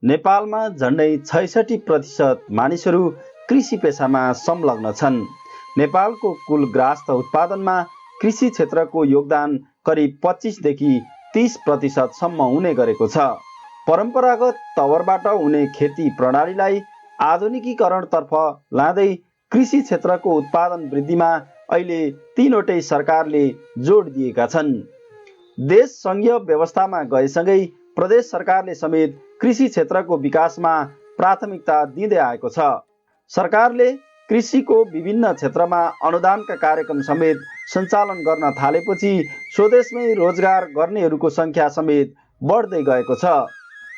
नेपालमा झन्डै 66% मानिसहरू कृषि पेशामा संलग्न छन्। नेपालको कुल ग्राहस्थ उत्पादनमा कृषि क्षेत्रको योगदान करिब 25 देखि 30% सम्म हुने गरेको छ। परम्परागत तवरबाट हुने खेती प्रणालीलाई आधुनिकीकरणतर्फ लाँदै कृषि क्षेत्रको उत्पादन वृद्धिमा अहिले तीनवटै सरकारले जोड दिएका छन्। देश संघीय व्यवस्थामा गएसँगै प्रदेश सरकारले समेत कृषि क्षेत्रको विकासमा प्राथमिकता दिँदै आएको छ। सरकारले कृषिको विभिन्न क्षेत्रमा अनुदानका कार्यक्रम समेत सञ्चालन गर्न थालेपछि स्वदेशमै रोजगार गर्नेहरूको सङ्ख्या समेत बढ्दै गएको छ।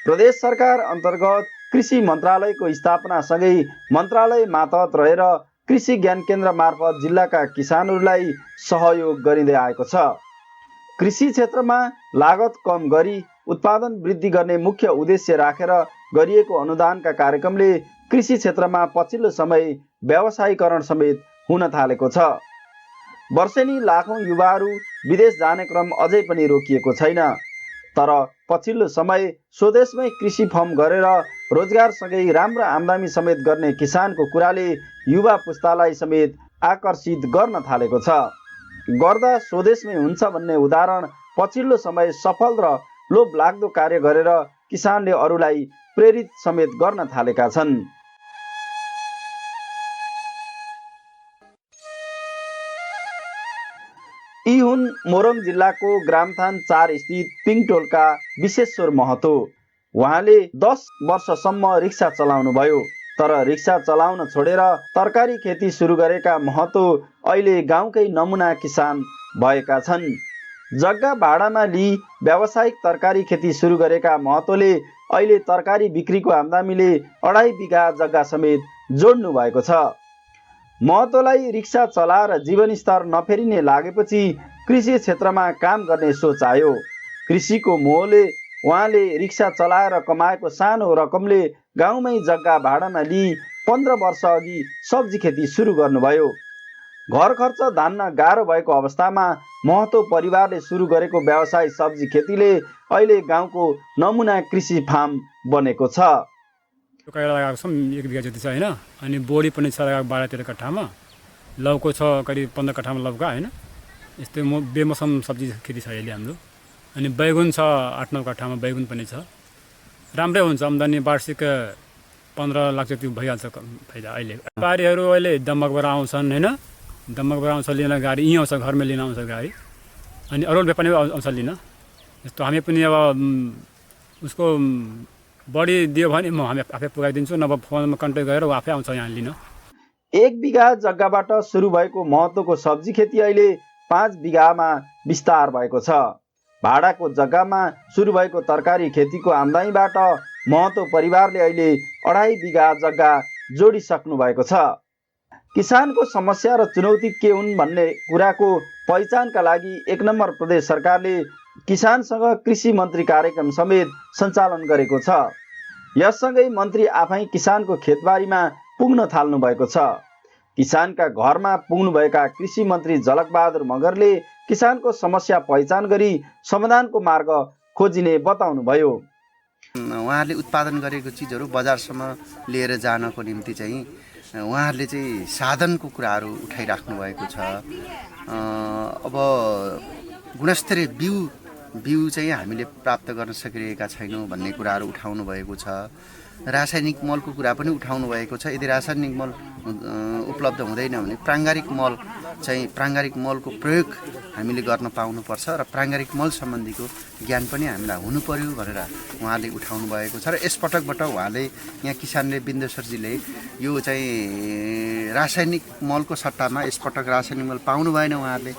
प्रदेश सरकार अन्तर्गत कृषि मन्त्रालयको स्थापनासँगै मन्त्रालय मातहत रहेर कृषि ज्ञान केन्द्र मार्फत जिल्लाका किसानहरूलाई सहयोग गरिँदै आएको छ। कृषि क्षेत्रमा लागत कम गरी उत्पादन वृद्धि गर्ने मुख्य उद्देश्य राखेर गरिएको अनुदानका कार्यक्रमले कृषि क्षेत्रमा पछिल्लो समय व्यावसायीकरण समेत हुन थालेको छ। वर्षेनी लाखौँ युवाहरू विदेश जाने क्रम अझै पनि रोकिएको छैन। तर पछिल्लो समय स्वदेशमै कृषि फर्म गरेर रोजगारसँगै राम्रो आम्दानी समेत गर्ने किसानको कुराले युवा पुस्तालाई समेत आकर्षित गर्न थालेको छ। गर्दा स्वदेशमै हुन्छ भन्ने उदाहरण पछिल्लो समय सफल र लोभ लाग्दो कार्य गरेर किसानले अरूलाई प्रेरित समेत गर्न थालेका छन्। यी हुन् मोरङ जिल्लाको ग्रामथान 4 स्थित पिङटोलका विश्वेश्वर महतो। उहाँले 10 वर्षसम्म रिक्सा चलाउनुभयो। तर रिक्सा चलाउन छोडेर तरकारी खेती सुरु गरेका महतो अहिले गाउँकै नमुना किसान भएका छन्। जग्गा भाडामा लिई व्यावसायिक तरकारी खेती सुरु गरेका महतोले अहिले तरकारी बिक्रीको आम्दानीले 2.5 बिघा जग्गा समेत जोड्नु भएको छ। महतोलाई रिक्सा चलाएर जीवनस्तर नफेरिने लागेपछि कृषि क्षेत्रमा काम गर्ने सोच आयो। कृषिको मोहले उहाँले रिक्सा चलाएर कमाएको सानो रकमले गाउँमै जग्गा भाडामा लिई 15 वर्ष अघि सब्जी खेती सुरु गर्नुभयो। घर खर्च धान्न गाह्रो भएको अवस्थामा महतो परिवारले सुरु गरेको व्यवसाय सब्जी खेतीले अहिले गाउँको नमुना कृषि फार्म बनेको छ। लगाएको छौँ 1 बिघा जति छ होइन। अनि बोडी पनि छ 12-13 कट्ठामा। लौको छ करिब 15 कट्ठामा लौका होइन। यस्तै बेमौसम सब्जी खेती छ अहिले हाम्रो। अनि बैगुन छ 8-9 कट्ठामा बैगुन पनि छ। राम्रै हुन्छ आम्दानी वार्षिक 15 लाख जति भइहाल्छ फाइदा अहिले। व्यापारीहरू अहिले दमकबाट आउँछन् होइन। दमकबाट आउँछ लिन गाडी यहीँ आउँछ घरमै लिन आउँछ गाडी। अनि अरू व्यापारी आउँछ लिन। यस्तो हामी पनि अब उसको बढी दियो भने म हामी आफै पुगाइदिन्छु नभए फोनमा कन्ट्याक्ट गरेर ऊ आफै आउँछ यहाँ लिन। 1 बिघा जग्गाबाट सुरु भएको महतोको सब्जी खेती अहिले 5 बिघामा विस्तार भएको छ। भाडाको जग्गामा सुरु भएको तरकारी खेतीको आम्दानीबाट महतो परिवारले अहिले 2.5 बिघा जग्गा जोडिसक्नु भएको छ। किसानको समस्या र चुनौती के हुन् भन्ने कुराको पहिचानका लागि 1 नम्बर प्रदेश सरकारले किसानसँग कृषि मन्त्री कार्यक्रम समेत सञ्चालन गरेको छ। यससँगै मन्त्री आफै किसानको खेतबारीमा पुग्न थाल्नु भएको छ। किसानका घरमा पुग्नुभएका कृषि मन्त्री झलकबहादुर मगरले किसानको समस्या पहिचान गरी समाधानको मार्ग खोजिने बताउनुभयो। उहाँहरूले उत्पादन गरेको चिजहरू बजारसम्म लिएर जानको निम्ति चाहिँ उहाँहरूले चाहिँ साधनको कुराहरू उठाइराख्नु भएको छ। अब गुणस्तरीय बिउ चाहिँ हामीले प्राप्त गर्न सकिरहेका छैनौँ भन्ने कुराहरू उठाउनु भएको छ। रासायनिक मलको कुरा पनि उठाउनु भएको छ। यदि रासायनिक मल उपलब्ध हुँदैन भने प्राङ्गारिक मलको प्रयोग हामीले गर्न पाउनुपर्छ र प्राङ्गारिक मल सम्बन्धीको ज्ञान पनि हामीलाई हुनु पर्यो भनेर उहाँले उठाउनु भएको छ। र यसपटकबाट उहाँले यहाँ किसानले बिन्देश्वरजीले यो चाहिँ रासायनिक मलको सट्टामा यसपटक रासायनिक मल पाउनु भएन। उहाँहरूले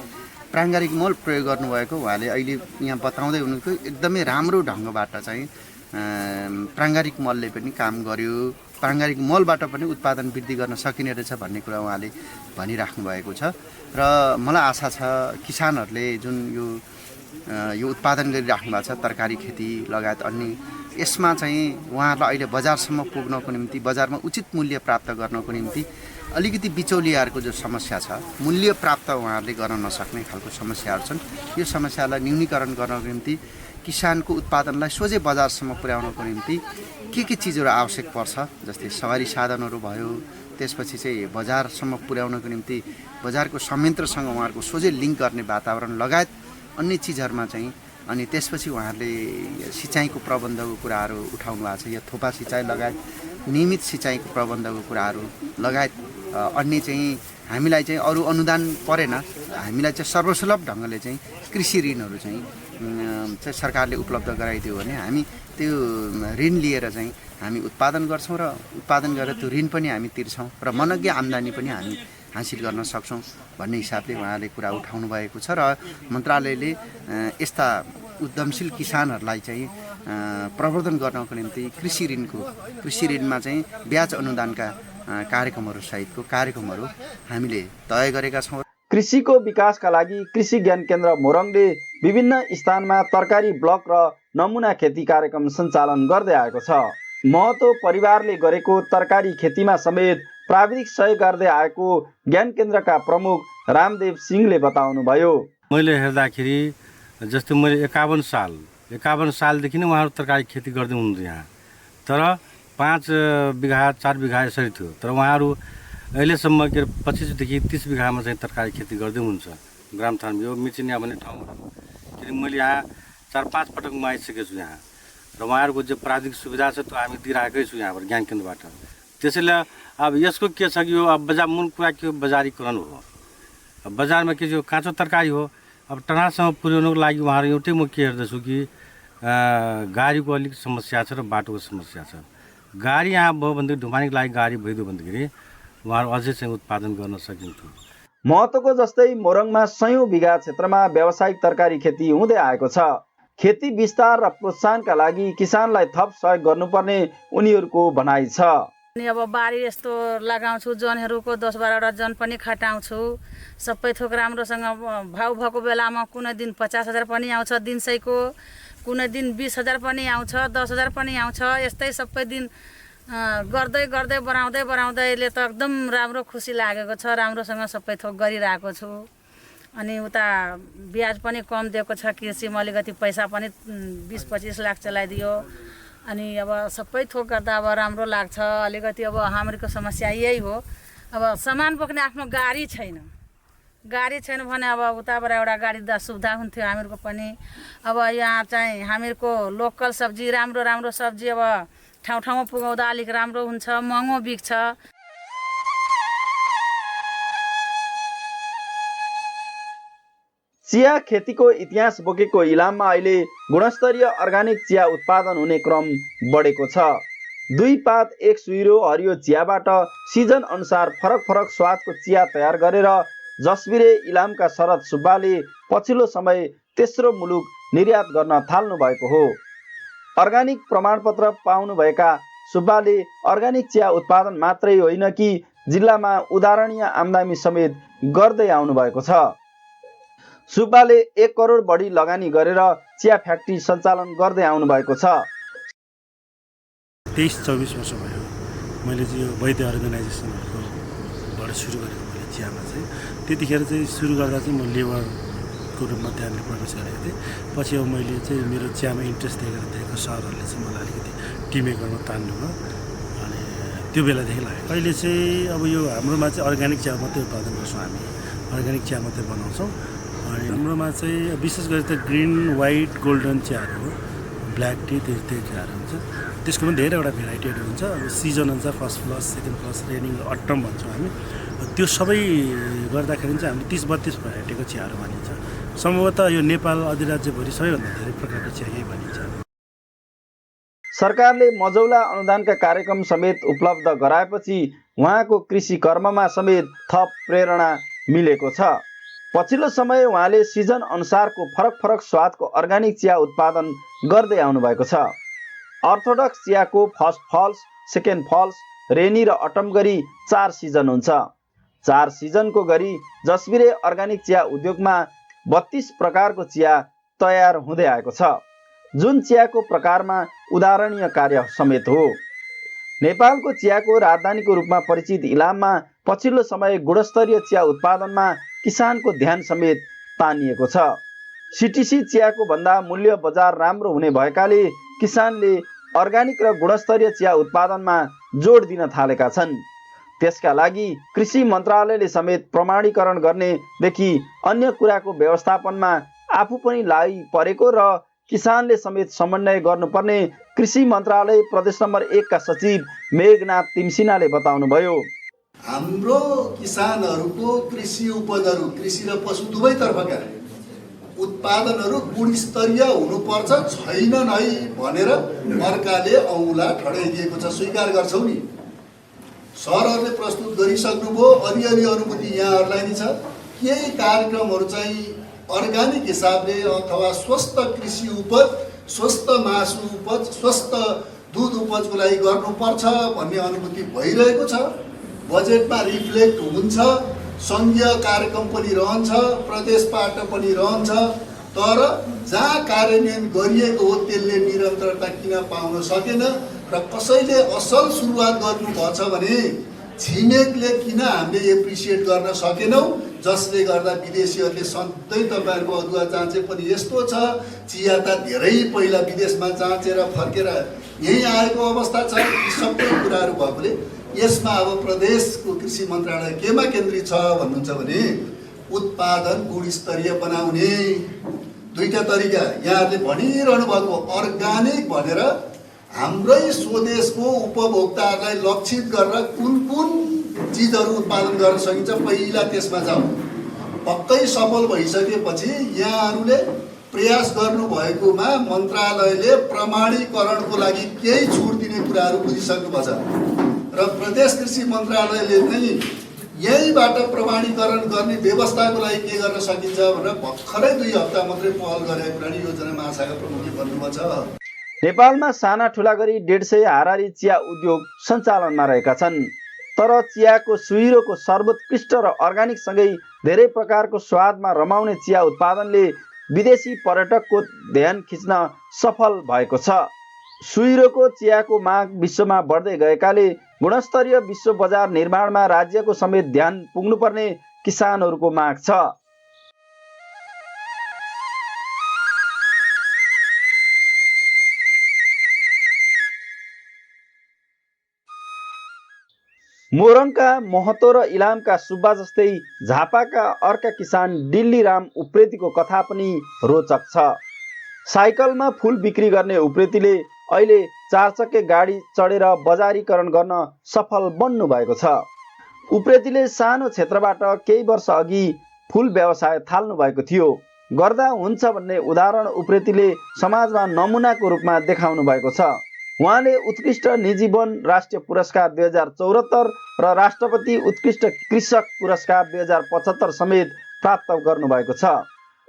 प्राङ्गारिक मल प्रयोग गर्नुभएको उहाँले अहिले यहाँ बताउँदै हुनुहुन्थ्यो। एकदमै राम्रो ढङ्गबाट चाहिँ प्राङ्गारिक मलले पनि काम गर्यो। प्राङ्गारिक मलबाट पनि उत्पादन वृद्धि गर्न सकिने रहेछ भन्ने कुरा उहाँले भनिराख्नु भएको छ। र मलाई आशा छ किसानहरूले जुन यो उत्पादन गरिराख्नु भएको छ तरकारी खेती लगायत अन्य यसमा चाहिँ उहाँहरूलाई अहिले बजारसम्म पुग्नको निम्ति बजारमा उचित मूल्य प्राप्त गर्नको निम्ति अलिकति बिचौलियाहरूको जो समस्या छ मूल्य प्राप्त उहाँहरूले गर्न नसक्ने खालको समस्याहरू छन्। यो समस्यालाई न्यूनीकरण गर्नको निम्ति किसानको उत्पादनलाई सोझै बजारसम्म पुर्याउनको निम्ति के चिजहरू आवश्यक पर्छ, जस्तै सवारी साधनहरू भयो, त्यसपछि चाहिँ बजारसम्म पुर्याउनको निम्ति बजारको संयन्त्रसँग उहाँहरूको सोझै लिङ्क गर्ने वातावरण लगायत अन्य चिजहरूमा चाहिँ, अनि त्यसपछि उहाँहरूले सिँचाइको प्रबन्धको कुराहरू उठाउनु भएको छ, या थोपा सिँचाइ लगायत नियमित सिँचाइको प्रबन्धको कुराहरू लगायत अन्य चाहिँ हामीलाई चाहिँ अरू अनुदान परेन, हामीलाई चाहिँ सर्वसुलभ ढङ्गले चाहिँ कृषि ऋणहरू चाहिँ सरकारले उपलब्ध गराइदियो भने हामी त्यो ऋण लिएर चाहिँ हामी उत्पादन गर्छौँ र उत्पादन गरेर त्यो ऋण पनि हामी तिर्छौँ र मनग्य आम्दानी पनि हामी हासिल गर्न सक्छौँ भन्ने हिसाबले उहाँले कुरा उठाउनु भएको छ। र मन्त्रालयले यस्ता उद्यमशील किसानहरूलाई चाहिँ प्रवर्धन गर्नको निम्ति कृषि ऋणमा चाहिँ ब्याज अनुदानका कार्यक्रमहरू सहितको कार्यक्रमहरू हामीले तय गरेका छौँ। कृषिको विकासका लागि कृषि ज्ञान केन्द्र मोरङले विभिन्न स्थानमा तरकारी ब्लक र नमुना खेती कार्यक्रम सञ्चालन गर्दै आएको छ। महतो परिवारले गरेको तरकारी खेतीमा समेत प्राविधिक सहयोग गर्दै आएको ज्ञान केन्द्रका प्रमुख रामदेव सिंहले बताउनुभयो। मैले हेर्दाखेरि जस्तै मैले 51 सालदेखि नै उहाँहरू तरकारी खेती गर्दै हुनुहुन्थ्यो यहाँ, तर 5 बिघा 4 बिघा यसरी थियो, तर उहाँहरू अहिलेसम्म 25देखि 30 बिघामा चाहिँ तरकारी खेती गर्दै हुनुहुन्छ ग्रामथान यो मिचिनिया भन्ने ठाउँमा। किनकि मैले यहाँ 4-5 पटक म आइसकेको छु यहाँ, र उहाँहरूको जो प्राविधिक सुविधा छ त्यो हामी दिइरहेकै छु यहाँबाट ज्ञान केन्द्रबाट। त्यसैले अब यसको के छ कि यो अब मूल कुरा के हो, बजारीकरण हो। अब बजारमा के जो काँचो तरकारी हो, अब टनासम्म पुर्याउनुको लागि उहाँहरू एउटै म के हेर्दैछु कि गाडीको अलिक समस्या छ र बाटोको समस्या छ। गाडी यहाँ भयो भनेदेखि ढुमानीको लागि गाडी भइदियो भनेदेखि उहाँहरू अझै चाहिँ उत्पादन गर्न सकिन्थ्यो। महतोको जस्तै मोरङमा 100 बिघा क्षेत्रमा व्यावसायिक तरकारी खेती हुँदै आएको छ। खेती विस्तार र प्रोत्साहनका लागि किसानलाई थप सहयोग गर्नुपर्ने उनीहरूको भनाइ छ। अब बारी यस्तो लगाउँछु, जनहरूको 10-12वटा जन पनि खटाउँछु, सबै थोक राम्रोसँग भाउ भएको बेलामा कुनै दिन 50,000 पनि आउँछ दिनसैको, कुनै दिन 20,000 पनि आउँछ, 10,000 पनि आउँछ। यस्तै सबै दिन गर्दै बढाउँदैले त एकदम राम्रो खुसी लागेको छ। राम्रोसँग सबै थोक गरिरहेको छु। अनि उता ब्याज पनि कम दिएको छ, कृषिमा अलिकति पैसा पनि 20-25 लाख चलाइदियो। अनि अब सबै थोक गर्दा अब राम्रो लाग्छ। अलिकति अब हाम्रो समस्या यही हो, अब सामान बोक्ने आफ्नो गाडी छैन भने अब उताबाट एउटा गाडी दा सुविधा हुन्थ्यो हामीहरूको पनि। अब यहाँ चाहिँ हामीहरूको लोकल सब्जी राम्रो सब्जी अब ठाउँमा पुगाउँदा अलिक राम्रो हुन्छ, महँगो बिक्छ। चिया खेतीको इतिहास बोकेको इलाममा अहिले गुणस्तरीय अर्गानिक चिया उत्पादन हुने क्रम बढेको छ। 2 पात 1 सुइरो हरियो चियाबाट सिजन अनुसार फरक स्वादको चिया तयार गरेर जसबिरे इलामका शरद सुब्बाले पछिल्लो समय तेस्रो मुलुक निर्यात गर्न थाल्नु भएको हो। अर्गानिक प्रमाणपत्र पाउनुभएका सुब्बाले अर्गानिक चिया उत्पादन मात्रै होइन कि जिल्लामा उदाहरणीय आम्दानी समेत गर्दै आउनु भएको छ। सुब्बाले 1 करोड बढी लगानी गरेर चिया फ्याक्ट्री सञ्चालन गर्दै आउनु भएको छ। 23-24 वर्ष भयो मैले चाहिँ यो वैद्य अर्गनाइजेसनहरूकोबाट सुरु गरेको मैले चियामा चाहिँ। त्यतिखेर चाहिँ सुरु गर्दा चाहिँ म लेबरको रूपमा त्यहाँनिर प्रवेश गरेको थिएँ। पछि अब मैले चाहिँ मेरो चियामा इन्ट्रेस्ट देखेको सरहरूले चाहिँ मलाई अलिकति टिमे गर्न तान्नुभयो। अनि त्यो बेलादेखि लाग्यो। अहिले चाहिँ अब यो हाम्रोमा चाहिँ अर्ग्यानिक चिया मात्रै उत्पादन गर्छौँ, हामी अर्ग्यानिक चिया मात्रै बनाउँछौँ। अनि हाम्रोमा चाहिँ विशेष गरी त ग्रिन, वाइट, गोल्डन चियाहरू हो, ब्ल्याक टी, त्यो चियाहरू हुन्छ। त्यसको पनि धेरैवटा भेराइटीहरू हुन्छ। अब सिजन अनुसार फर्स्ट फ्लस, सेकेन्ड फ्लस, रेनिङ, अट्टम भन्छौँ हामी। त्यो सबै गर्दाखेरि चाहिँ हामीले 30-32 भेराइटीको चियाहरू भनिन्छ। सम्भवतः यो नेपाल अधिराज्यभरि सबैभन्दा धेरै प्रकारको चिया यही भनिन्छ। सरकारले मजौला अनुदानका कार्यक्रम समेत उपलब्ध गराएपछि उहाँको कृषि कर्ममा समेत थप प्रेरणा मिलेको छ। पछिल्लो समय उहाँले सिजन अनुसारको फरक स्वादको अर्गानिक चिया उत्पादन गर्दै आउनु भएको छ। अर्थोडक्स चियाको first flush, second flush, rainy र अटम गरी 4 सिजन हुन्छ। 4 सिजनको गरी जसबिरे अर्गानिक चिया उद्योगमा 32 प्रकारको चिया तयार हुँदै आएको छ, जुन चियाको प्रकारमा उदाहरणीय कार्य समेत हो। नेपालको चियाको राजधानीको रूपमा परिचित इलाममा पछिल्लो समय गुणस्तरीय चिया उत्पादनमा किसानको ध्यान समेत तानिएको छ। सिटिसी चियाको भन्दा मूल्य बजार राम्रो हुने भएकाले किसानले अर्ग्यानिक र गुणस्तरीय चिया उत्पादनमा जोड दिन थालेका छन्। त्यसका लागि कृषि मन्त्रालयले समेत प्रमाणीकरण गर्नेदेखि अन्य कुराको व्यवस्थापनमा आफू पनि लागि परेको र किसानले समेत समन्वय गर्नुपर्ने कृषि मन्त्रालय प्रदेश नम्बर 1 का सचिव मेघनाथ तिमसिनाले बताउनुभयो। हाम्रो किसानहरूको कृषि उपजहरू, कृषि र पशु दुवैतर्फका उत्पादनहरू गुणस्तरीय हुनुपर्छ, छैनन् है भनेर अर्काले औँला ठडाइदिएको छ। स्वीकार गर्छौ नि, सरहरूले प्रस्तुत गरिसक्नुभयो, अलिअलि अनुभूति यहाँहरूलाई नि छ। केही कार्यक्रमहरू चाहिँ अर्ग्यानिक हिसाबले अथवा स्वस्थ कृषि उपज, स्वस्थ मासु उपज, स्वस्थ दुध उपजको लागि गर्नुपर्छ भन्ने अनुभूति भइरहेको छ। बजेटमा रिफ्लेक्ट हुन्छ, सङ्घीय कार्यक्रम पनि रहन्छ, प्रदेशबाट पनि रहन्छ। तर जहाँ कार्यान्वयन गरिएको हो त्यसले निरन्तरता किन पाउन सकेन र कसैले असल सुरुवात गर्नुभएछ भने छिमेकले किन हामीले एप्रिसिएट गर्न सकेनौँ, जसले गर्दा विदेशीहरूले सधैँ तपाईँहरूको अदुवा चाँचे पनि यस्तो छ, चिया त धेरै पहिला विदेशमा चाँचेर फर्केर यहीँ आएको अवस्था छ। यी सबै कुराहरू भएकोले यसमा अब प्रदेशको कृषि मन्त्रालय केमा केन्द्रित छ भन्नुहुन्छ भने उत्पादन गुणस्तरीय बनाउने। दुईटा तरिका यहाँहरूले भनिरहनु भएको अर्ग्यानिक भनेर हाम्रै स्वदेशको उपभोक्ताहरूलाई लक्षित गरेर कुन कुन चिजहरू उत्पादन गर्न सकिन्छ पहिला त्यसमा जाउँ। पक्कै सफल भइसकेपछि यहाँहरूले प्रयास गर्नुभएकोमा मन्त्रालयले प्रमाणीकरणको लागि केही छुट दिने कुराहरू बुझिसक्नुभएको छ र प्रदेश कृषि मन्त्रालयले नै यहीँबाट प्रमाणीकरण गर्ने व्यवस्थाको लागि के गर्न सकिन्छ भनेर भर्खरै 2 हप्ता मात्रै पहल गरेको कुरा नि योजना महाशाखा प्रमुखले भन्नुभएको छ। नेपालमा साना ठुला गरी 150 हारारी चिया उद्योग सञ्चालनमा रहेका छन्। तर चियाको सुइरोको सर्वोत्कृष्ट र अर्ग्यानिक सँगै धेरै प्रकारको स्वादमा रमाउने चिया उत्पादनले विदेशी पर्यटकको ध्यान खिच्न सफल भएको छ। सुइरोको चियाको माग विश्वमा बढ्दै गएकाले गुणस्तरीय विश्व बजार निर्माणमा राज्यको समेत ध्यान पुग्नुपर्ने किसानहरूको माग छ। मोरङका महतो र इलामका सुब्बा जस्तै झापाका अर्का किसान डिल्लीराम उप्रेतीको कथा पनि रोचक छ। साइकलमा फुल बिक्री गर्ने उप्रेतीले अहिले 4 चक्के गाडी चढेर बजारीकरण गर्न सफल बन्नु भएको छ। उप्रेतीले सानो क्षेत्रबाट केही वर्ष अघि फुल व्यवसाय थाल्नु भएको थियो। गर्दा हुन्छ भन्ने उदाहरण उप्रेतीले समाजमा नमुनाको रूपमा देखाउनु भएको छ। उहाँले उत्कृष्ट निजी वन राष्ट्रिय पुरस्कार 2074 र राष्ट्रपति उत्कृष्ट कृषक पुरस्कार 2075 समेत प्राप्त गर्नुभएको छ।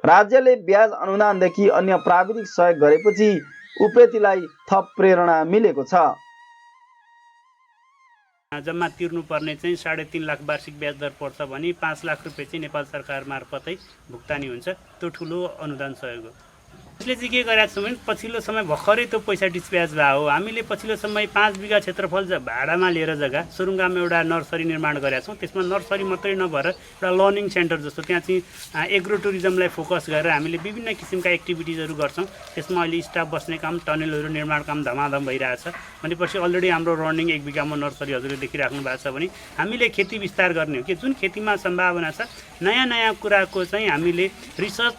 राज्यले ब्याज अनुदानदेखि अन्य प्राविधिक सहयोग गरेपछि उप्रेतीलाई थप प्रेरणा मिलेको छ। जम्मा तिर्नुपर्ने चाहिँ 3.5 लाख वार्षिक ब्याज दर पर्छ भने 5 लाख रुपियाँ चाहिँ नेपाल सरकार मार्फतै भुक्तानी हुन्छ। त्यो ठुलो अनुदान सहयोग हो। यसले चाहिँ के गरेको छौँ भने पछिल्लो समय भर्खरै त्यो पैसा डिस्प्याच भयो। हामीले पछिल्लो समय 5 बिघा क्षेत्रफल भाडामा लिएर जग्गा सुरुङ्गामा एउटा नर्सरी निर्माण गरेका छौँ। त्यसमा नर्सरी मात्रै नभएर एउटा लर्निङ सेन्टर जस्तो त्यहाँ चाहिँ एग्रो टुरिज्मलाई फोकस गरेर हामीले विभिन्न किसिमका एक्टिभिटिजहरू गर्छौँ। त्यसमा अहिले स्टाफ बस्ने काम, टनलहरू निर्माण काम धमाधम भइरहेछ भनेपछि अलरेडी हाम्रो रनिङ 1 बिघामा नर्सरी हजुरले देखिराख्नु भएको छ भने हामीले खेती विस्तार गर्ने हो कि जुन खेतीमा सम्भावना छ नयाँ नयाँ कुराको चाहिँ हामीले रिसर्च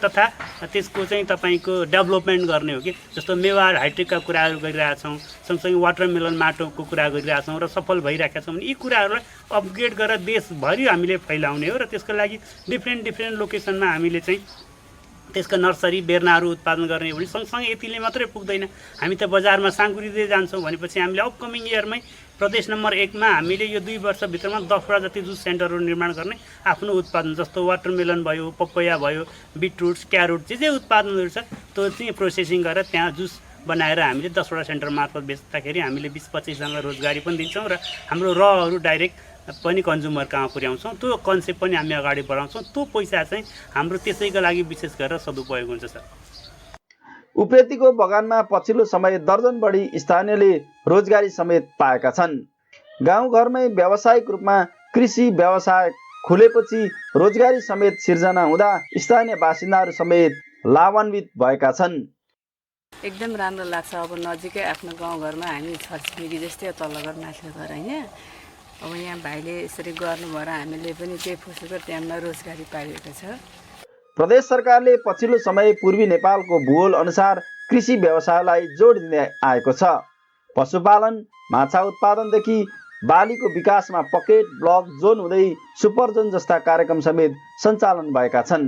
तथा त्यसको चाहिँ तपाईँको डेभलपमेन्ट गर्ने हो कि जस्तो मेवा हाइटेकका कुराहरू गरिरहेछौँ, सँगसँगै वाटरमेलन माटोको कुरा गरिरहेछौँ र सफल भइरहेका छौँ भने यी कुराहरूलाई अपग्रेड गरेर देशभरि हामीले फैलाउने हो र त्यसको लागि डिफ्रेन्ट लोकेसनमा हामीले चाहिँ त्यसको नर्सरी बेर्नाहरू उत्पादन गर्ने हो भने सँगसँगै यतिले मात्रै पुग्दैन। हामी त बजारमा साँगुरिँदै जान्छौँ भनेपछि हामीले अपकमिङ इयरमै प्रदेश नम्बर 1 मा हामीले यो 2 वर्षभित्रमा 10 वटा जति जुस सेन्टरहरू निर्माण गर्ने आफ्नो उत्पादन जस्तो वाटरमेलन भयो, पपैया भयो, बिटरुट्स, क्यारोट जे उत्पादनहरू छ त्यो चाहिँ प्रोसेसिङ गरेर त्यहाँ जुस बनाएर हामीले 10 वटा सेन्टर मार्फत बेच्दाखेरि हामीले 20-25 जनालाई रोजगारी पनि दिन्छौँ र हाम्रो रहरू डाइरेक्ट पनि कन्ज्युमर कहाँ पुर्याउँछौँ। त्यो कन्सेप्ट पनि हामी अगाडि बढाउँछौँ। त्यो पैसा चाहिँ हाम्रो त्यसैको लागि विशेष गरेर सदुपयोग हुन्छ सर। उप्रेतीको बगानमा पछिल्लो समय दर्जन बढी स्थानीयले रोजगारी समेत पाएका छन्। गाउँघरमै व्यावसायिक रूपमा कृषि व्यवसाय खुलेपछि रोजगारी समेत सिर्जना हुँदा स्थानीय बासिन्दाहरू समेत लाभान्वित भएका छन्। एकदम राम्रो लाग्छ। अब नजिकै आफ्नो गाउँघरमा हामी छरछिमेकी जस्तै तल्लो घर माथिल्लो घर होइन। अब यहाँ भाइले यसरी गर्नु भएर हामीले पनि केही फुसुको टाइममा रोजगारी पाइएको छ। प्रदेश सरकारले पछिल्लो समय पूर्वी नेपालको भूगोल अनुसार कृषि व्यवसायलाई जोड दिँदै आएको छ। पशुपालन, माछा उत्पादनदेखि बालीको विकासमा पकेट, ब्लक, जोन हुँदै सुपर जोन जस्ता कार्यक्रम समेत सञ्चालन भएका छन्।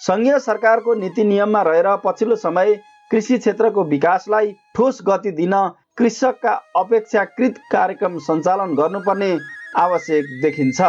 सङ्घीय सरकारको नीति नियममा रहेर पछिल्लो समय कृषि क्षेत्रको विकासलाई ठोस गति दिन कृषकका अपेक्षाकृत कार्यक्रम सञ्चालन गर्नुपर्ने आवश्यक देखिन्छ।